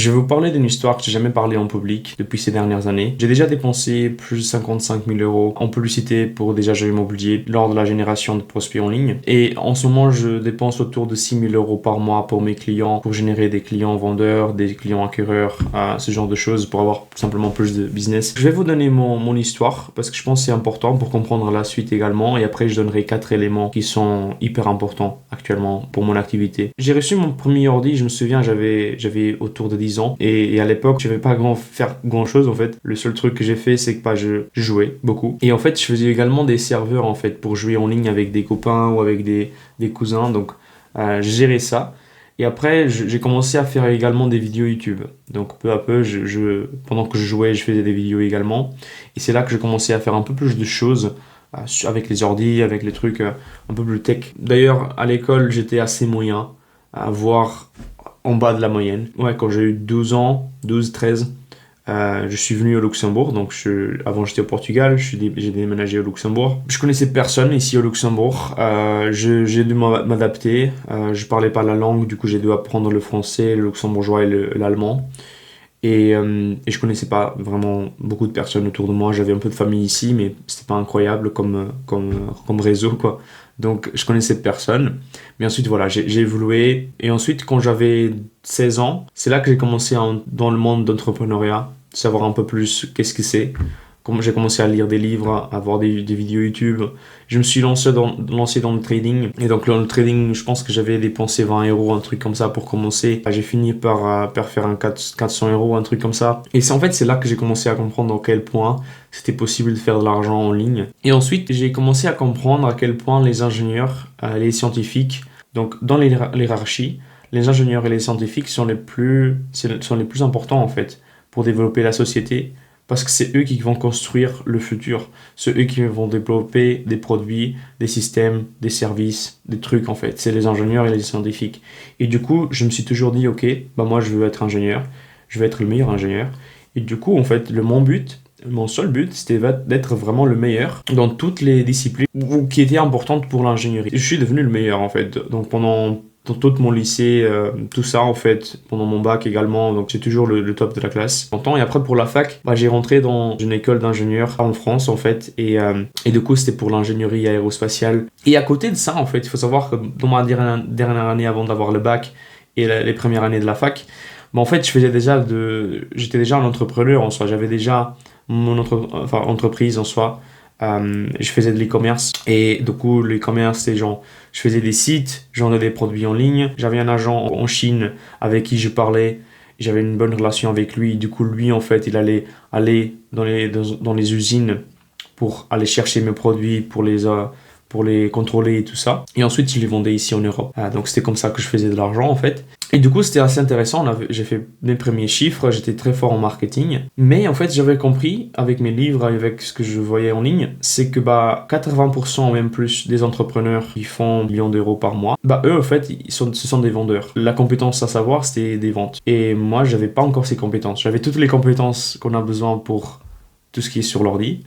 Je vais vous parler d'une histoire que j'ai jamais parlé en public depuis ces dernières années. J'ai déjà dépensé plus de 55 000 euros en publicité pour des agents immobiliers lors de la génération de prospects en ligne. Et en ce moment, je dépense autour de 6 000 euros par mois pour mes clients, pour générer des clients vendeurs, des clients acquéreurs, ce genre de choses, pour avoir simplement plus de business. Je vais vous donner mon histoire parce que je pense que c'est important pour comprendre la suite également. Et après, je donnerai 4 éléments qui sont hyper importants actuellement pour mon activité. J'ai reçu mon premier ordi, je me souviens, j'avais autour de 10 ans et à l'époque je ne vais pas faire grand chose en fait. Le seul truc que j'ai fait c'est que je jouais beaucoup et en fait je faisais également des serveurs en fait pour jouer en ligne avec des copains ou avec des cousins, donc je gérais ça. Et après j'ai commencé à faire également des vidéos YouTube, donc peu à peu pendant que je jouais je faisais des vidéos également et c'est là que j'ai commencé à faire un peu plus de choses avec les ordis, avec les trucs un peu plus tech. D'ailleurs à l'école j'étais assez moyen, à voir en bas de la moyenne. Ouais, quand j'ai eu 12 ans, 12, 13, je suis venu au Luxembourg. Donc avant j'étais au Portugal, j'ai déménagé au Luxembourg. Je connaissais personne ici au Luxembourg. J'ai dû m'adapter. Je parlais pas la langue, du coup j'ai dû apprendre le français, le luxembourgeois et l'allemand. Et je connaissais pas vraiment beaucoup de personnes autour de moi. J'avais un peu de famille ici, mais c'était pas incroyable comme réseau, quoi. Donc je connaissais personne. Mais ensuite, voilà, j'ai évolué. Et ensuite, quand j'avais 16 ans, c'est là que j'ai commencé dans le monde d'entrepreneuriat, savoir un peu plus qu'est-ce que c'est. J'ai commencé à lire des livres, à voir des vidéos YouTube. Je me suis lancé dans le trading. Et donc, dans le trading, je pense que j'avais dépensé 20 euros, un truc comme ça pour commencer. J'ai fini par faire un 400 euros, un truc comme ça. Et c'est là que j'ai commencé à comprendre à quel point c'était possible de faire de l'argent en ligne. Et ensuite, j'ai commencé à comprendre à quel point les ingénieurs, les scientifiques, donc dans l'hierarchie, les ingénieurs et les scientifiques sont les plus importants en fait pour développer la société. Parce que c'est eux qui vont construire le futur. C'est eux qui vont développer des produits, des systèmes, des services, des trucs en fait. C'est les ingénieurs et les scientifiques. Et du coup, je me suis toujours dit, ok, moi je veux être ingénieur. Je veux être le meilleur ingénieur. Et du coup, en fait, mon seul but, c'était d'être vraiment le meilleur dans toutes les disciplines qui étaient importantes pour l'ingénierie. Je suis devenu le meilleur en fait. Donc dans tout mon lycée, tout ça en fait, pendant mon bac également, donc c'est toujours le top de la classe. Et après pour la fac, j'ai rentré dans une école d'ingénieur en France en fait, et du coup c'était pour l'ingénierie aérospatiale. Et à côté de ça en fait, il faut savoir que dans ma dernière année avant d'avoir le bac et les premières années de la fac, en fait j'étais déjà un entrepreneur en soi, j'avais déjà mon entreprise en soi. Je faisais de l'e-commerce et du coup l'e-commerce c'est genre je faisais des sites, j'en vendais des produits en ligne, j'avais un agent en Chine avec qui je parlais, j'avais une bonne relation avec lui, du coup lui en fait il allait aller dans les usines pour aller chercher mes produits pour les contrôler et tout ça, et ensuite je les vendais ici en Europe. Donc c'était comme ça que je faisais de l'argent en fait. Et du coup, c'était assez intéressant. J'ai fait mes premiers chiffres, j'étais très fort en marketing. Mais en fait, j'avais compris avec mes livres, avec ce que je voyais en ligne, c'est que 80% ou même plus des entrepreneurs qui font millions d'euros par mois, eux, en fait, ce sont des vendeurs. La compétence à savoir, c'était des ventes. Et moi, j'avais pas encore ces compétences. J'avais toutes les compétences qu'on a besoin pour tout ce qui est sur l'ordi,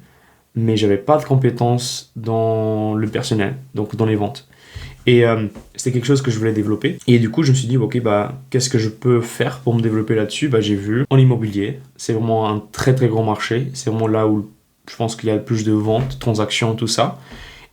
mais j'avais pas de compétences dans le personnel, donc dans les ventes. Et c'était quelque chose que je voulais développer. Et du coup, je me suis dit, ok, qu'est-ce que je peux faire pour me développer là-dessus? J'ai vu en immobilier, c'est vraiment un très très grand marché. C'est vraiment là où je pense qu'il y a le plus de ventes, transactions, tout ça.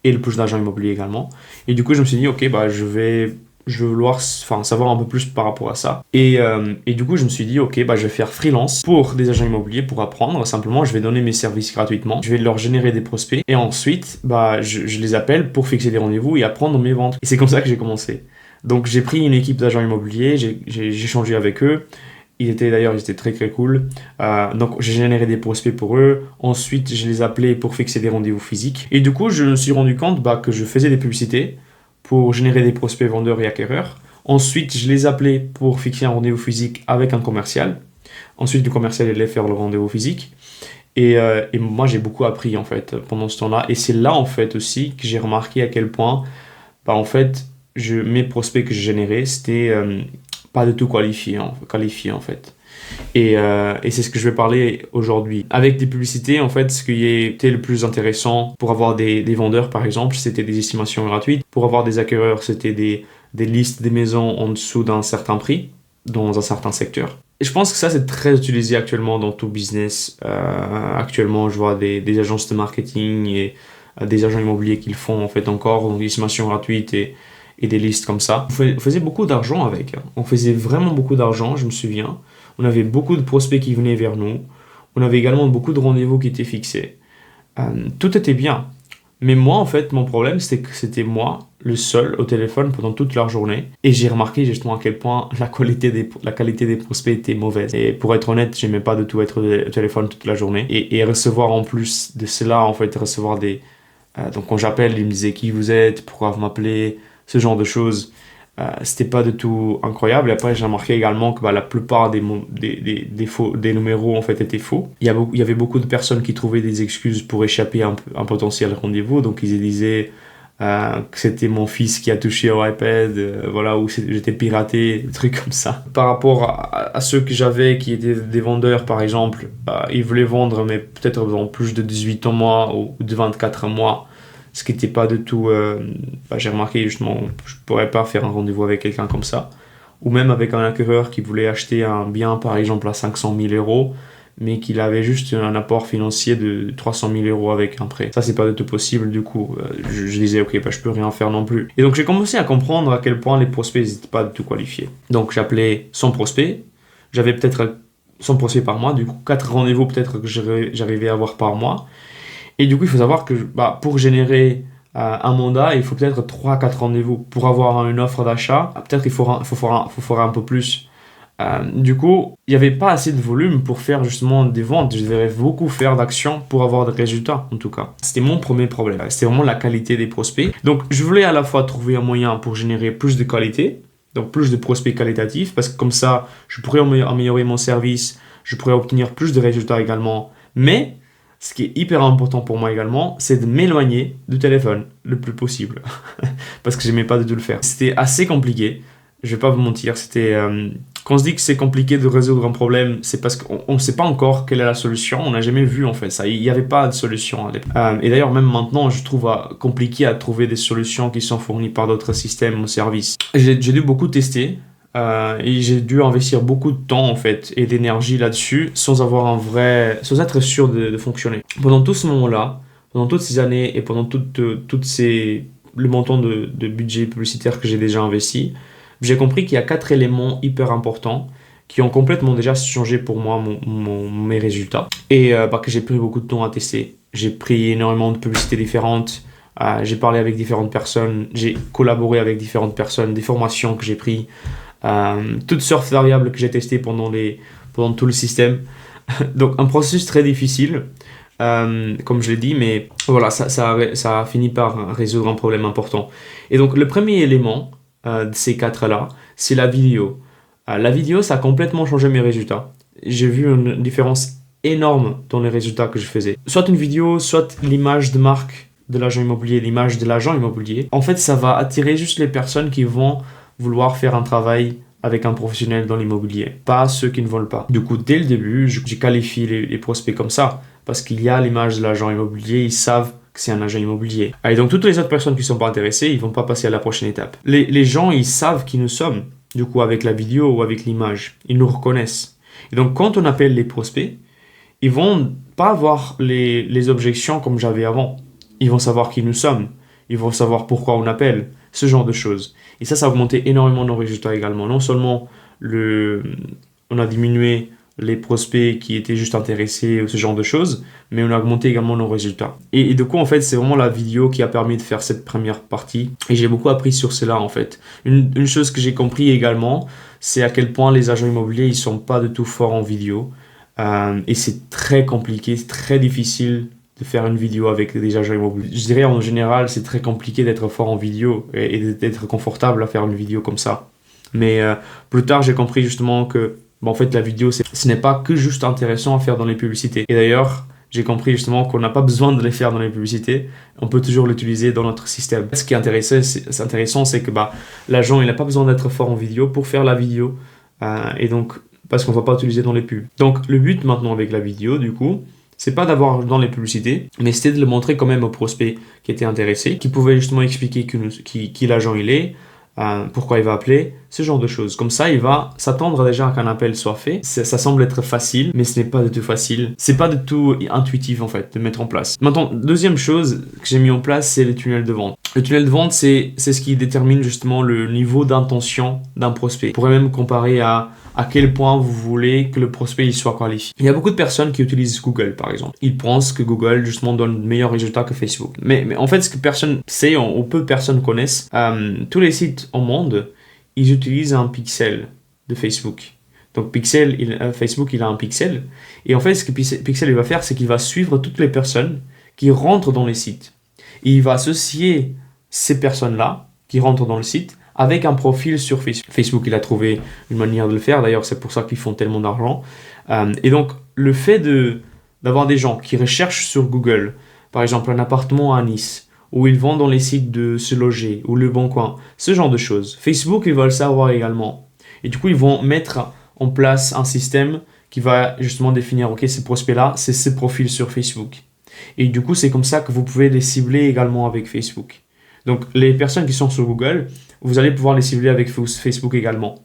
Et le plus d'agents immobiliers également. Et du coup, je me suis dit, ok, je vais vouloir savoir un peu plus par rapport à ça. Et du coup, je me suis dit, ok, je vais faire freelance pour des agents immobiliers pour apprendre. Simplement, je vais donner mes services gratuitement. Je vais leur générer des prospects. Et ensuite, je les appelle pour fixer des rendez-vous et apprendre mes ventes. Et c'est comme ça que j'ai commencé. Donc, j'ai pris une équipe d'agents immobiliers. J'ai échangé avec eux. Ils étaient très très cool. Donc j'ai généré des prospects pour eux. Ensuite, je les appelais pour fixer des rendez-vous physiques. Et du coup, je me suis rendu compte que je faisais des publicités pour générer des prospects vendeurs et acquéreurs. Ensuite, je les appelais pour fixer un rendez-vous physique avec un commercial. Ensuite, le commercial allait faire le rendez-vous physique. Et moi, j'ai beaucoup appris en fait pendant ce temps-là. Et c'est là en fait aussi que j'ai remarqué à quel point, en fait, mes prospects que je générais, c'était pas du tout qualifié en fait. Et c'est ce que je vais parler aujourd'hui. Avec des publicités, en fait, ce qui était le plus intéressant pour avoir des vendeurs, par exemple, c'était des estimations gratuites. Pour avoir des acquéreurs, c'était des listes des maisons en dessous d'un certain prix, dans un certain secteur. Et je pense que ça, c'est très utilisé actuellement dans tout business. Actuellement, je vois des agences de marketing et des agents immobiliers qui le font en fait encore, donc l'estimation gratuite et des listes comme ça. On faisait beaucoup d'argent avec, hein. On faisait vraiment beaucoup d'argent, je me souviens. On avait beaucoup de prospects qui venaient vers nous. On avait également beaucoup de rendez-vous qui étaient fixés. Tout était bien. Mais moi, en fait, mon problème, c'était que c'était moi, le seul, au téléphone pendant toute la journée. Et j'ai remarqué justement à quel point la qualité des prospects était mauvaise. Et pour être honnête, j'aimais pas du tout être au téléphone toute la journée. Et recevoir en plus de cela, en fait, recevoir des... donc quand j'appelle, ils me disaient qui vous êtes, pourquoi vous m'appelez, ce genre de choses. C'était pas du tout incroyable. Et après, j'ai remarqué également que la plupart des numéros en fait étaient faux. Il y avait beaucoup de personnes qui trouvaient des excuses pour échapper à un potentiel rendez-vous. Donc, ils disaient que c'était mon fils qui a touché au iPad, voilà, ou j'étais piraté, des trucs comme ça. Par rapport à ceux que j'avais qui étaient des vendeurs, par exemple, ils voulaient vendre, mais peut-être dans plus de 18 mois ou de 24 mois. Ce qui n'était pas du tout... j'ai remarqué justement, je ne pourrais pas faire un rendez-vous avec quelqu'un comme ça. Ou même avec un acquéreur qui voulait acheter un bien, par exemple, à 500 000 euros, mais qu'il avait juste un apport financier de 300 000 euros avec un prêt. Ça, c'est pas du tout possible. Du coup, je disais, ok, je peux rien faire non plus. Et donc, j'ai commencé à comprendre à quel point les prospects n'étaient pas du tout qualifiés. Donc, j'appelais 100 prospects. J'avais peut-être 100 prospects par mois. Du coup, 4 rendez-vous peut-être que j'arrivais à avoir par mois. Et du coup, il faut savoir que pour générer un mandat, il faut peut-être 3-4 rendez-vous. Pour avoir une offre d'achat, peut-être il faut faire un peu plus. Du coup, il n'y avait pas assez de volume pour faire justement des ventes. Je devais beaucoup faire d'actions pour avoir des résultats, en tout cas. C'était mon premier problème. C'était vraiment la qualité des prospects. Donc, je voulais à la fois trouver un moyen pour générer plus de qualité, donc plus de prospects qualitatifs, parce que comme ça, je pourrais améliorer mon service, je pourrais obtenir plus de résultats également. Mais ce qui est hyper important pour moi également, c'est de m'éloigner du téléphone le plus possible. Parce que j'aimais pas du tout le faire. C'était assez compliqué, je vais pas vous mentir. Quand on se dit que c'est compliqué de résoudre un problème, c'est parce qu'on ne sait pas encore quelle est la solution. On n'a jamais vu en fait ça. Il n'y avait pas de solution à l'époque. Et d'ailleurs, même maintenant, je trouve compliqué à trouver des solutions qui sont fournies par d'autres systèmes ou services. J'ai dû beaucoup tester. Et j'ai dû investir beaucoup de temps en fait et d'énergie là-dessus sans être sûr de fonctionner. Pendant tout ce moment-là, pendant toutes ces années et pendant le montant de budget publicitaire que j'ai déjà investi, j'ai compris qu'il y a 4 éléments hyper importants qui ont complètement déjà changé pour moi mes résultats et que j'ai pris beaucoup de temps à tester. J'ai pris énormément de publicités différentes. J'ai parlé avec différentes personnes, j'ai collaboré avec différentes personnes, des formations que j'ai prises. Toutes sortes de variables que j'ai testées pendant tout le système. Donc un processus très difficile, comme je l'ai dit, mais voilà, ça a fini par résoudre un problème important. Et donc le premier élément de ces 4-là, c'est la vidéo. La vidéo, ça a complètement changé mes résultats. J'ai vu une différence énorme dans les résultats que je faisais. Soit une vidéo, soit l'image de marque de l'agent immobilier, l'image de l'agent immobilier. En fait, ça va attirer juste les personnes qui vont vouloir faire un travail avec un professionnel dans l'immobilier, pas ceux qui ne veulent pas. Du coup, dès le début, j'ai qualifié les prospects comme ça, parce qu'il y a l'image de l'agent immobilier, ils savent que c'est un agent immobilier. Et donc, toutes les autres personnes qui ne sont pas intéressées, ils ne vont pas passer à la prochaine étape. Les gens, ils savent qui nous sommes, du coup, avec la vidéo ou avec l'image. Ils nous reconnaissent. Et donc, quand on appelle les prospects, ils vont pas avoir les objections comme j'avais avant. Ils vont savoir qui nous sommes. Ils vont savoir pourquoi on appelle. Ce genre de choses. Et ça a augmenté énormément nos résultats également. Non seulement on a diminué les prospects qui étaient juste intéressés ou ce genre de choses, mais on a augmenté également nos résultats. Et du coup, en fait, c'est vraiment la vidéo qui a permis de faire cette première partie. Et j'ai beaucoup appris sur cela, en fait. Une chose que j'ai compris également, c'est à quel point les agents immobiliers, ils sont pas du tout forts en vidéo. Et c'est très compliqué, c'est très difficile de faire une vidéo avec des agents immobiliers. Je dirais en général, c'est très compliqué d'être fort en vidéo et d'être confortable à faire une vidéo comme ça. Mais plus tard, j'ai compris justement que en fait, la vidéo, ce n'est pas que juste intéressant à faire dans les publicités. Et d'ailleurs, j'ai compris justement qu'on n'a pas besoin de les faire dans les publicités. On peut toujours l'utiliser dans notre système. Ce qui est intéressant, c'est que l'agent, il n'a pas besoin d'être fort en vidéo pour faire la vidéo. Et donc, parce qu'on ne va pas l'utiliser dans les pubs. Donc, le but maintenant avec la vidéo, du coup, c'est pas d'avoir dans les publicités, mais c'était de le montrer quand même aux prospects qui étaient intéressés, qui pouvaient justement expliquer qui l'agent il est, pourquoi il va appeler, ce genre de choses. Comme ça, il va s'attendre déjà à qu'un appel soit fait. Ça semble être facile, mais ce n'est pas du tout facile. C'est pas du tout intuitif en fait de mettre en place. Maintenant, deuxième chose que j'ai mis en place, c'est le tunnel de vente. Le tunnel de vente, c'est ce qui détermine justement le niveau d'intention d'un prospect. On pourrait même comparer à quel point vous voulez que le prospect il soit qualifié. Il y a beaucoup de personnes qui utilisent Google par exemple. Ils pensent que Google justement donne de meilleurs résultats que Facebook. Mais en fait, ce que personne sait, ou peu de personnes connaissent, tous les sites au monde, ils utilisent un pixel de Facebook. Donc Facebook, il a un pixel. Et en fait, ce que Pixel il va faire, c'est qu'il va suivre toutes les personnes qui rentrent dans les sites. Et il va associer ces personnes-là qui rentrent dans le site avec un profil sur Facebook. Facebook, il a trouvé une manière de le faire. D'ailleurs, c'est pour ça qu'ils font tellement d'argent. Et donc, le fait d'avoir des gens qui recherchent sur Google, par exemple, un appartement à Nice, où ils vont dans les sites de Se Loger ou Le Bon Coin, ce genre de choses. Facebook, ils vont le savoir également. Et du coup, ils vont mettre en place un système qui va justement définir, ok, ces prospects-là, c'est ces profils sur Facebook. Et du coup, c'est comme ça que vous pouvez les cibler également avec Facebook. Donc, les personnes qui sont sur Google, vous allez pouvoir les cibler avec Facebook également.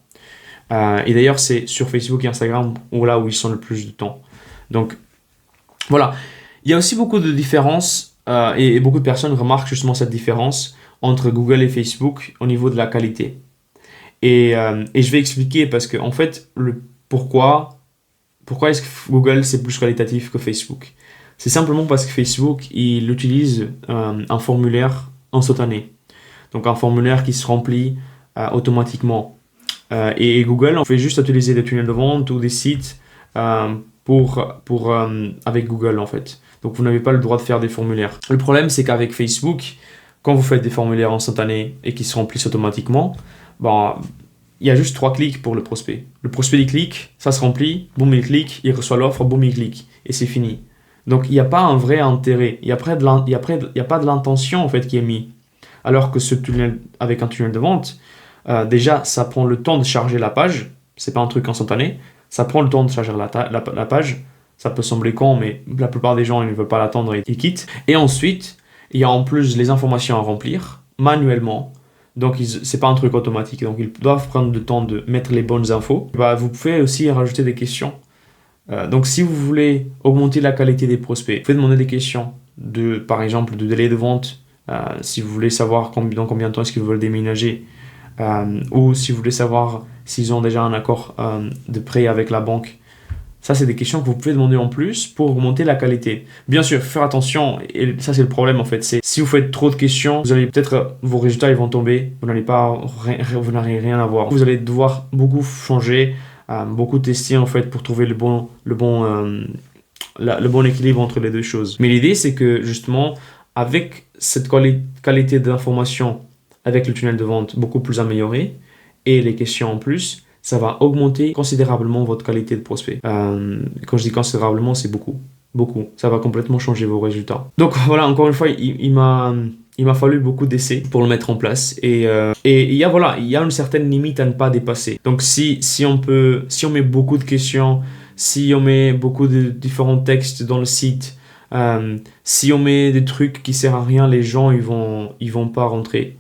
Et d'ailleurs, c'est sur Facebook et Instagram où ils sont le plus de temps. Donc, voilà. Il y a aussi beaucoup de différences et beaucoup de personnes remarquent justement cette différence entre Google et Facebook au niveau de la qualité. Et je vais expliquer parce que, en fait, pourquoi est-ce que Google c'est plus qualitatif que Facebook? C'est simplement parce que Facebook, il utilise un formulaire instantané. Donc un formulaire qui se remplit automatiquement. Et Google, on fait juste utiliser des tunnels de vente ou des sites avec Google en fait. Donc vous n'avez pas le droit de faire des formulaires. Le problème, c'est qu'avec Facebook, quand vous faites des formulaires instantanés et qui se remplissent automatiquement, il y a juste 3 clics pour le prospect. Le prospect, il clique, ça se remplit, boum, il clique, il reçoit l'offre, boum, il clique. Et c'est fini. Donc, il n'y a pas un vrai intérêt. Il n'y a pas de l'intention, en fait, qui est mise. Alors que avec un tunnel de vente, déjà, ça prend le temps de charger la page. C'est pas un truc instantané. Ça prend le temps de charger la page. Ça peut sembler con, mais la plupart des gens, ils ne veulent pas l'attendre et ils quittent. Et ensuite, il y a en plus les informations à remplir manuellement. Donc, c'est pas un truc automatique. Donc, ils doivent prendre le temps de mettre les bonnes infos. Vous pouvez aussi rajouter des questions. Donc, si vous voulez augmenter la qualité des prospects, vous pouvez demander des questions par exemple, de délai de vente. Si vous voulez savoir dans combien de temps est-ce qu'ils veulent déménager. Ou si vous voulez savoir s'ils ont déjà un accord de prêt avec la banque. Ça, c'est des questions que vous pouvez demander en plus pour augmenter la qualité. Bien sûr, faire attention, et ça c'est le problème en fait, c'est si vous faites trop de questions, vous allez peut-être, vos résultats ils vont tomber, vous n'allez rien avoir. Vous allez devoir beaucoup changer, beaucoup tester en fait pour trouver le bon équilibre entre les deux choses. Mais l'idée c'est que justement, avec cette qualité d'information, avec le tunnel de vente beaucoup plus amélioré, et les questions en plus, ça va augmenter considérablement votre qualité de prospect. Quand je dis considérablement, c'est beaucoup. Beaucoup. Ça va complètement changer vos résultats. Donc voilà, encore une fois, il m'a fallu beaucoup d'essais pour le mettre en place. Et il y a une certaine limite à ne pas dépasser. Donc si on met beaucoup de questions, si on met beaucoup de différents textes dans le site, si on met des trucs qui servent à rien, les gens ils vont pas rentrer.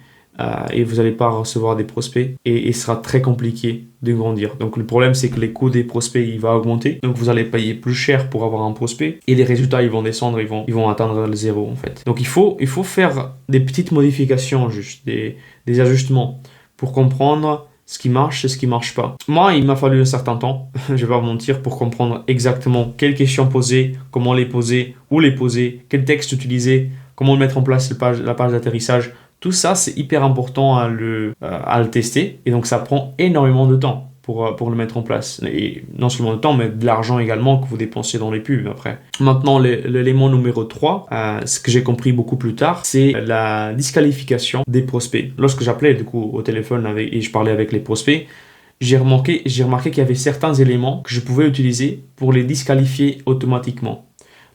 Et vous n'allez pas recevoir des prospects et ce sera très compliqué de grandir. Donc le problème c'est que les coûts des prospects il va augmenter, donc vous allez payer plus cher pour avoir un prospect et les résultats ils vont descendre, ils vont atteindre le zéro en fait. Donc il faut faire des petites modifications, juste des ajustements pour comprendre ce qui marche et ce qui marche pas. Moi il m'a fallu un certain temps, je vais pas vous mentir, pour comprendre exactement quelles questions poser, comment les poser, où les poser, quel texte utiliser, comment mettre en place la page d'atterrissage. Tout ça, c'est hyper important à le tester. Et donc, ça prend énormément de temps pour le mettre en place. Et non seulement de temps, mais de l'argent également que vous dépensez dans les pubs après. Maintenant, l'élément numéro 3, ce que j'ai compris beaucoup plus tard, c'est la disqualification des prospects. Lorsque j'appelais du coup au téléphone et je parlais avec les prospects, j'ai remarqué qu'il y avait certains éléments que je pouvais utiliser pour les disqualifier automatiquement.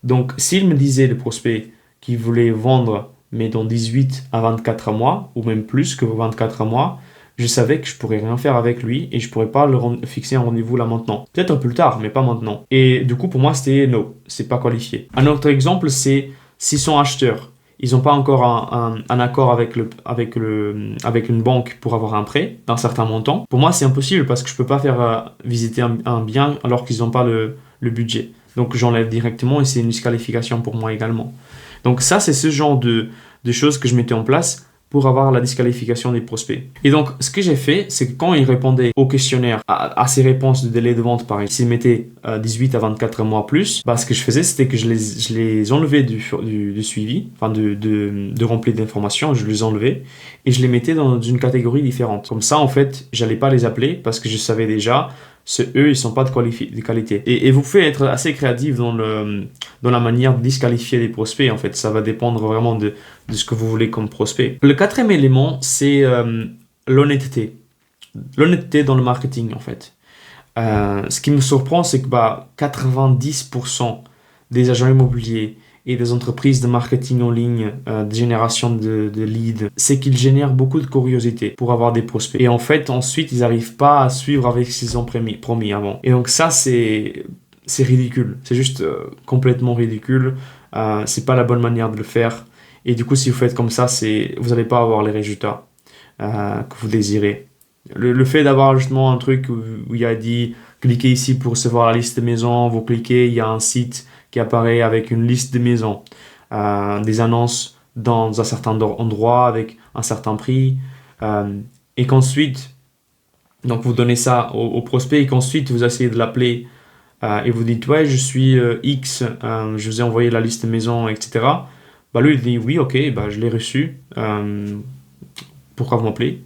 Donc, s'il me disait, le prospect, qu'il voulait vendre mais dans 18 à 24 mois, ou même plus que 24 mois, je savais que je pourrais rien faire avec lui et je pourrais pas fixer un rendez-vous là maintenant. Peut-être un peu plus tard, mais pas maintenant. Et du coup, pour moi, c'était no, c'est pas qualifié. Un autre exemple, c'est s'ils sont acheteurs ils n'ont pas encore un accord avec une banque pour avoir un prêt d'un certain montant. Pour moi, c'est impossible parce que je ne peux pas faire visiter un bien alors qu'ils n'ont pas le budget. Donc, j'enlève directement et c'est une disqualification pour moi également. Donc, ça, c'est ce genre de choses que je mettais en place pour avoir la disqualification des prospects. Et donc, ce que j'ai fait, c'est que quand ils répondaient au questionnaire, à ces réponses de délai de vente, par exemple, s'ils mettaient 18 à 24 mois plus, ce que je faisais, c'était que je les enlevais du suivi, enfin de rempli d'informations, je les enlevais et je les mettais dans une catégorie différente. Comme ça, en fait, j'allais pas les appeler parce que je savais déjà, eux, ils sont pas de qualité. Et vous pouvez être assez créatif dans la manière de disqualifier les prospects, en fait. Ça va dépendre vraiment de ce que vous voulez comme prospect. Le quatrième élément, c'est l'honnêteté. L'honnêteté dans le marketing, en fait. Ce qui me surprend, c'est que 90% des agents immobiliers et des entreprises de marketing en ligne, de génération de leads, c'est qu'ils génèrent beaucoup de curiosité pour avoir des prospects. Et en fait, ensuite, ils n'arrivent pas à suivre avec ce qu'ils ont promis avant. Et donc ça, c'est ridicule. C'est juste complètement ridicule. C'est pas la bonne manière de le faire. Et du coup, si vous faites comme ça, vous n'allez pas avoir les résultats que vous désirez. Le fait d'avoir justement un truc où il y a dit cliquez ici pour recevoir la liste de maisons, vous cliquez, il y a un site qui apparaît avec une liste de maisons, des annonces dans un certain endroit avec un certain prix, et qu'ensuite, donc vous donnez ça au prospect et qu'ensuite vous essayez de l'appeler et vous dites ouais je suis X, je vous ai envoyé la liste de maisons, etc. Lui il dit oui ok, je l'ai reçu, pourquoi vous m'appelez?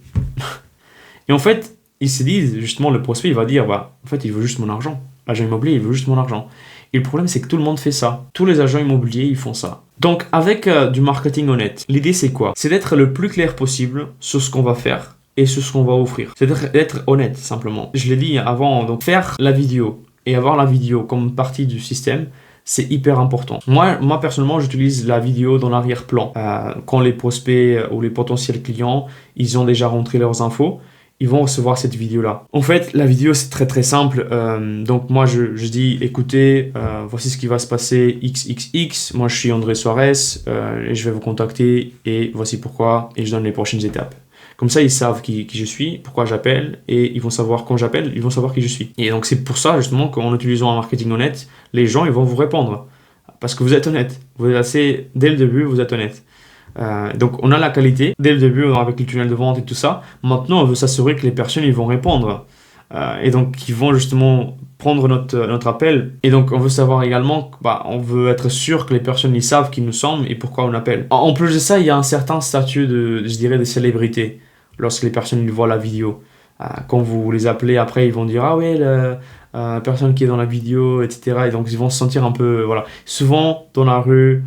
Et en fait, ils se disent, justement, le prospect, il va dire, en fait, il veut juste mon argent. L'agent immobilier, il veut juste mon argent. Et le problème, c'est que tout le monde fait ça. Tous les agents immobiliers, ils font ça. Donc, avec du marketing honnête, l'idée, c'est quoi? C'est d'être le plus clair possible sur ce qu'on va faire et sur ce qu'on va offrir. C'est d'être honnête, simplement. Je l'ai dit avant, donc faire la vidéo et avoir la vidéo comme partie du système, c'est hyper important. Moi, personnellement, j'utilise la vidéo dans l'arrière-plan. Quand les prospects ou les potentiels clients, ils ont déjà rentré leurs infos, ils vont recevoir cette vidéo-là. En fait, la vidéo, c'est très très simple. Donc moi, je dis, écoutez, voici ce qui va se passer XXX. Moi, je suis André Suarez et je vais vous contacter et voici pourquoi. Et je donne les prochaines étapes. Comme ça, ils savent qui je suis, pourquoi j'appelle et ils vont savoir quand j'appelle, ils vont savoir qui je suis. Et donc, c'est pour ça, justement, qu'en utilisant un marketing honnête, les gens, ils vont vous répondre. Parce que vous êtes honnête. Dès le début, vous êtes honnête. Donc on a la qualité dès le début avec le tunnel de vente et tout ça. Maintenant on veut s'assurer que les personnes ils vont répondre et donc ils vont justement prendre notre appel. Et donc on veut savoir également on veut être sûr que les personnes ils savent qui nous sommes et pourquoi on appelle. En plus de ça, il y a un certain statut je dirais de célébrité lorsque les personnes ils voient la vidéo. Quand vous les appelez après, ils vont dire ah ouais la personne qui est dans la vidéo, etc. Et donc ils vont se sentir un peu voilà. Souvent dans la rue,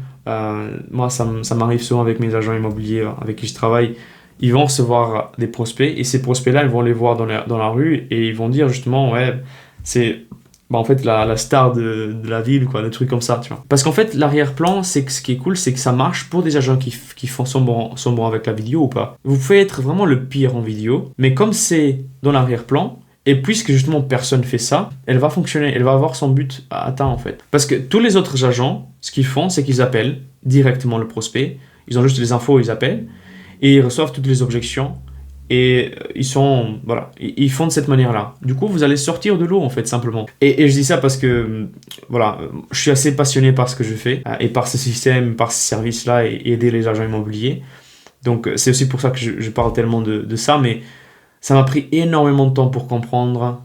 moi ça m'arrive souvent avec mes agents immobiliers avec qui je travaille, ils vont recevoir des prospects et ces prospects là ils vont les voir dans la rue et ils vont dire justement ouais c'est en fait la star de la ville, quoi, des trucs comme ça, tu vois. Parce qu'en fait l'arrière-plan, c'est que ce qui est cool, c'est que ça marche pour des agents qui sont bons avec la vidéo ou pas. Vous pouvez être vraiment le pire en vidéo, mais comme c'est dans l'arrière-plan, et puisque justement personne fait ça, elle va fonctionner, elle va avoir son but atteint en fait. Parce que tous les autres agents, ce qu'ils font, c'est qu'ils appellent directement le prospect, ils ont juste les infos, ils appellent, et ils reçoivent toutes les objections, et ils font de cette manière-là. Du coup, vous allez sortir de l'eau en fait, simplement. Et je dis ça parce que, je suis assez passionné par ce que je fais, et par ce système, par ce service-là, et aider les agents immobiliers. Donc c'est aussi pour ça que je parle tellement de ça, mais ça m'a pris énormément de temps pour comprendre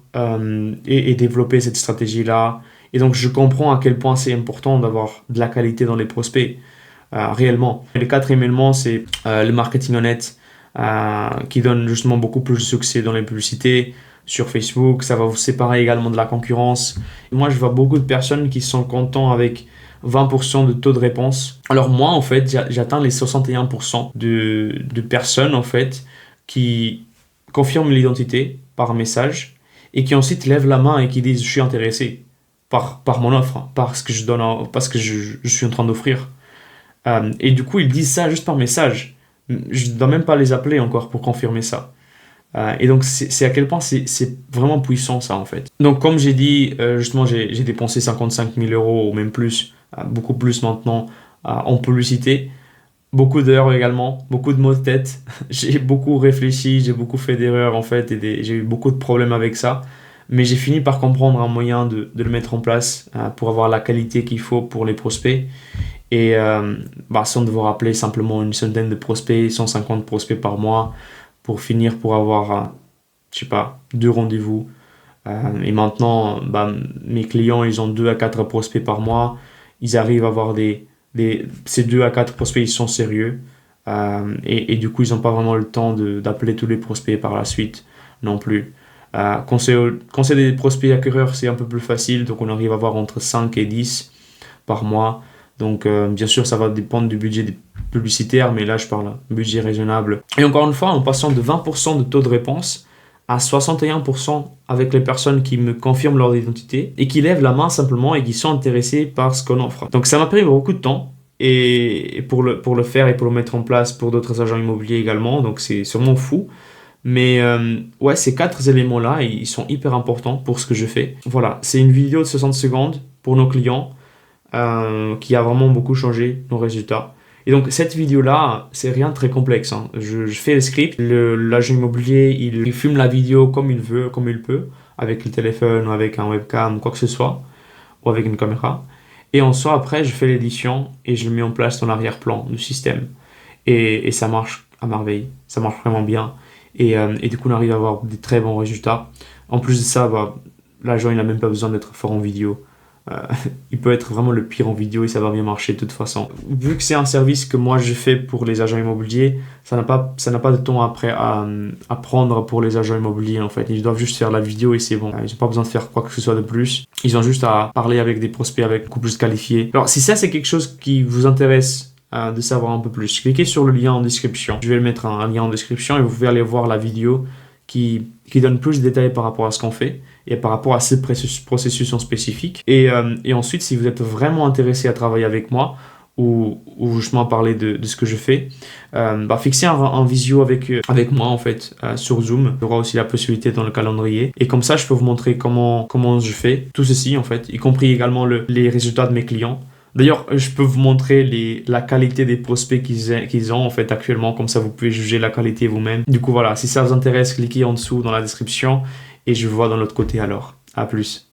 et développer cette stratégie-là. Et donc, je comprends à quel point c'est important d'avoir de la qualité dans les prospects, réellement. Et le quatrième élément, c'est le marketing honnête, qui donne justement beaucoup plus de succès dans les publicités sur Facebook. Ça va vous séparer également de la concurrence. Et moi, je vois beaucoup de personnes qui sont contents avec 20% de taux de réponse. Alors moi, en fait, j'atteins les 61% de personnes, en fait, qui confirment l'identité par message et qui ensuite lèvent la main et qui disent je suis intéressé par mon offre, par ce que je donne, parce que je suis en train d'offrir. Et du coup, ils disent ça juste par message. Je ne dois même pas les appeler encore pour confirmer ça. Et donc, c'est à quel point c'est vraiment puissant ça en fait. Donc, comme j'ai dit, justement, j'ai dépensé 55 000 € ou même plus, beaucoup plus maintenant, en publicité Beaucoup d'heures également, beaucoup de maux de tête. J'ai beaucoup réfléchi, j'ai beaucoup fait d'erreurs en fait, j'ai eu beaucoup de problèmes avec ça. Mais j'ai fini par comprendre un moyen de le mettre en place pour avoir la qualité qu'il faut pour les prospects. Et sans devoir rappeler simplement une centaine de prospects, 150 prospects par mois, pour finir pour avoir, je sais pas, 2 rendez-vous. Et maintenant, mes clients, ils ont 2 à 4 prospects par mois. Ils arrivent à avoir ces 2 à 4 prospects, ils sont sérieux. Et du coup, ils n'ont pas vraiment le temps d'appeler tous les prospects par la suite non plus. Quand c'est des prospects acquéreurs, c'est un peu plus facile. Donc, on arrive à avoir entre 5 et 10 par mois. Donc, bien sûr, ça va dépendre du budget des publicitaires, mais là, je parle d'un budget raisonnable. Et encore une fois, en passant de 20% de taux de réponse à 61% avec les personnes qui me confirment leur identité et qui lèvent la main simplement et qui sont intéressées par ce qu'on offre. Donc, ça m'a pris beaucoup de temps et pour le faire et pour le mettre en place pour d'autres agents immobiliers également. Donc, c'est sûrement fou. Mais ouais, ces 4 éléments-là, ils sont hyper importants pour ce que je fais. Voilà, c'est une vidéo de 60 secondes pour nos clients qui a vraiment beaucoup changé nos résultats. Et donc cette vidéo-là, c'est rien de très complexe, hein. Je fais le script, l'agent immobilier, il filme la vidéo comme il veut, comme il peut, avec le téléphone ou avec un webcam ou quoi que ce soit, ou avec une caméra. Et en soi, après, je fais l'édition et je le mets en place dans l'arrière-plan du système. Et ça marche à merveille, ça marche vraiment bien. Et du coup, on arrive à avoir des très bons résultats. En plus de ça, l'agent, il n'a même pas besoin d'être fort en vidéo. Euh, il peut être vraiment le pire en vidéo et ça va bien marcher de toute façon. Vu que c'est un service que moi je fais pour les agents immobiliers, ça n'a pas de temps après à prendre pour les agents immobiliers en fait. Ils doivent juste faire la vidéo et c'est bon. Ils n'ont pas besoin de faire quoi que ce soit de plus. Ils ont juste à parler avec des prospects avec beaucoup plus qualifiés. Alors si ça c'est quelque chose qui vous intéresse de savoir un peu plus, cliquez sur le lien en description. Je vais le mettre un lien en description et vous pouvez aller voir la vidéo qui donne plus de détails par rapport à ce qu'on fait et par rapport à ce processus en spécifique. Et ensuite, si vous êtes vraiment intéressé à travailler avec moi ou justement parler de ce que je fais, fixez un visio avec moi en fait sur Zoom. Il y aura aussi la possibilité dans le calendrier. Et comme ça, je peux vous montrer comment je fais tout ceci en fait, y compris également les résultats de mes clients. D'ailleurs, je peux vous montrer la qualité des prospects qu'ils ont en fait actuellement, comme ça vous pouvez juger la qualité vous-même. Du coup voilà, si ça vous intéresse, cliquez en dessous dans la description et je vous vois dans l'autre côté alors. À plus.